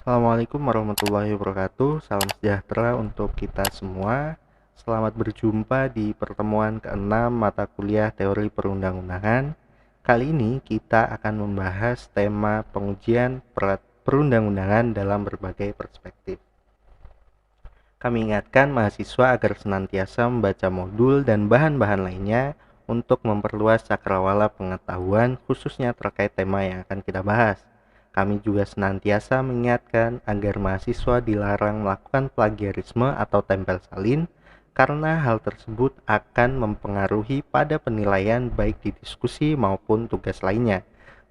Assalamualaikum warahmatullahi wabarakatuh. Salam sejahtera untuk kita semua. Selamat berjumpa di pertemuan ke-6 mata kuliah Teori Perundang-undangan. Kali ini kita akan membahas tema pengujian perundang-undangan dalam berbagai perspektif. Kami ingatkan mahasiswa agar senantiasa membaca modul dan bahan-bahan lainnya untuk memperluas cakrawala pengetahuan khususnya terkait tema yang akan kita bahas. Kami juga senantiasa mengingatkan agar mahasiswa dilarang melakukan plagiarisme atau tempel salin karena hal tersebut akan mempengaruhi pada penilaian baik di diskusi maupun tugas lainnya.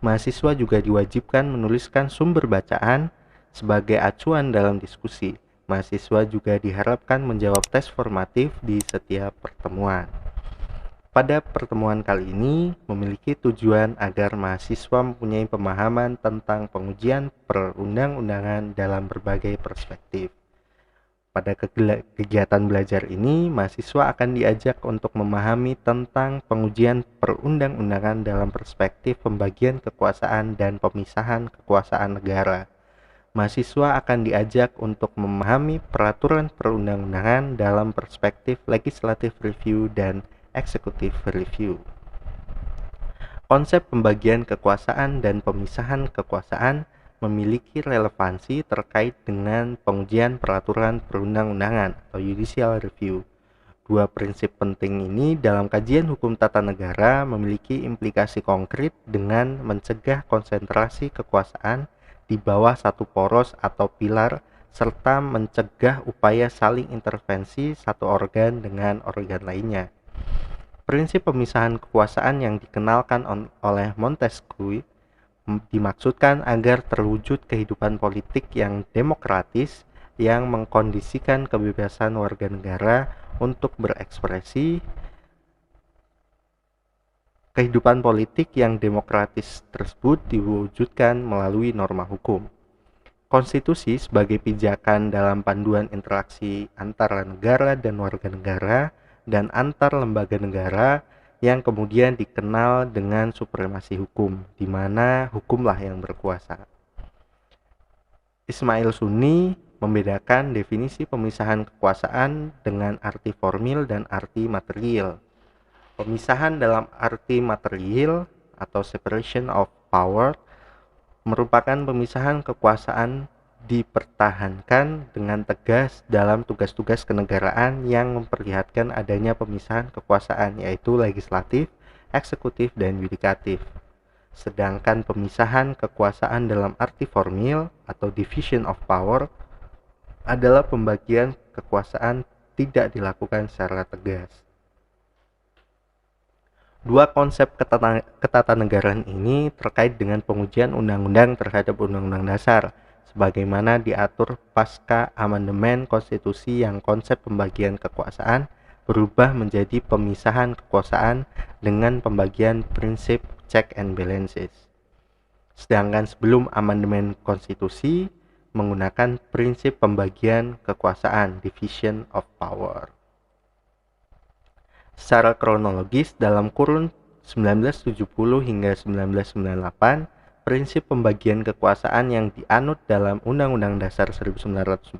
Mahasiswa juga diwajibkan menuliskan sumber bacaan sebagai acuan dalam diskusi. Mahasiswa juga diharapkan menjawab tes formatif di setiap pertemuan. Pada pertemuan kali ini memiliki tujuan agar mahasiswa mempunyai pemahaman tentang pengujian perundang-undangan dalam berbagai perspektif. Pada kegiatan belajar ini, mahasiswa akan diajak untuk memahami tentang pengujian perundang-undangan dalam perspektif pembagian kekuasaan dan pemisahan kekuasaan negara. Mahasiswa akan diajak untuk memahami peraturan perundang-undangan dalam perspektif legislative review dan executive review. Konsep pembagian kekuasaan dan pemisahan kekuasaan memiliki relevansi terkait dengan pengujian peraturan perundang-undangan atau judicial review. Dua prinsip penting ini dalam kajian hukum tata negara memiliki implikasi konkret dengan mencegah konsentrasi kekuasaan di bawah satu poros atau pilar serta mencegah upaya saling intervensi satu organ dengan organ lainnya. Prinsip pemisahan kekuasaan yang dikenalkan oleh Montesquieu dimaksudkan agar terwujud kehidupan politik yang demokratis yang mengkondisikan kebebasan warga negara untuk berekspresi. Kehidupan politik yang demokratis tersebut diwujudkan melalui norma hukum. Konstitusi sebagai pijakan dalam panduan interaksi antara negara dan warga negara dan antar lembaga negara yang kemudian dikenal dengan supremasi hukum, di mana hukumlah yang berkuasa. Ismail Sunni membedakan definisi pemisahan kekuasaan dengan arti formil dan arti material. Pemisahan dalam arti material atau separation of power merupakan pemisahan kekuasaan dipertahankan dengan tegas dalam tugas-tugas kenegaraan yang memperlihatkan adanya pemisahan kekuasaan yaitu legislatif, eksekutif, dan yudikatif. Sedangkan pemisahan kekuasaan dalam arti formil atau division of power adalah pembagian kekuasaan tidak dilakukan secara tegas. Dua konsep ketatanegaraan ini terkait dengan pengujian undang-undang terhadap undang-undang dasar sebagaimana diatur pasca amandemen konstitusi yang konsep pembagian kekuasaan berubah menjadi pemisahan kekuasaan dengan pembagian prinsip check and balances. Sedangkan sebelum amandemen konstitusi menggunakan prinsip pembagian kekuasaan division of power. Secara kronologis dalam kurun 1970 hingga 1998, prinsip pembagian kekuasaan yang dianut dalam Undang-Undang Dasar 1945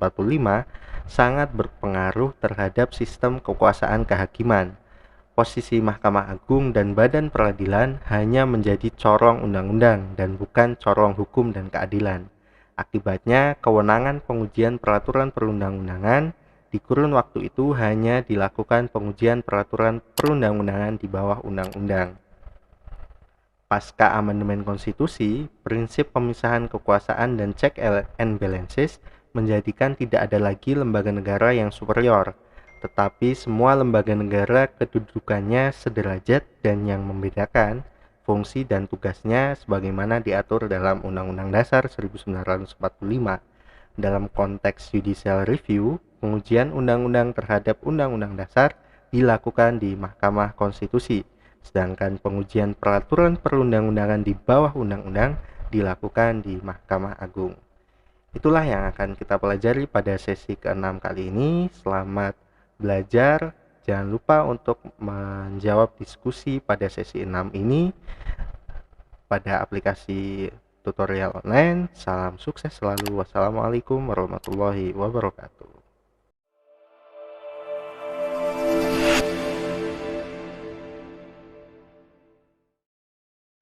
sangat berpengaruh terhadap sistem kekuasaan kehakiman. Posisi Mahkamah Agung dan Badan Peradilan hanya menjadi corong undang-undang dan bukan corong hukum dan keadilan. Akibatnya, kewenangan pengujian peraturan perundang-undangan di kurun waktu itu hanya dilakukan pengujian peraturan perundang-undangan di bawah undang-undang. Pasca amandemen konstitusi, prinsip pemisahan kekuasaan dan check and balances menjadikan tidak ada lagi lembaga negara yang superior, tetapi semua lembaga negara kedudukannya sederajat dan yang membedakan fungsi dan tugasnya sebagaimana diatur dalam Undang-Undang Dasar 1945. Dalam konteks judicial review, pengujian undang-undang terhadap Undang-Undang Dasar dilakukan di Mahkamah Konstitusi, sedangkan pengujian peraturan perundang-undangan di bawah undang-undang dilakukan di Mahkamah Agung. Itulah yang akan kita pelajari pada sesi ke-6 kali ini. Selamat belajar. Jangan lupa untuk menjawab diskusi pada sesi 6 ini pada aplikasi tutorial online. Salam sukses selalu. Wassalamualaikum warahmatullahi wabarakatuh.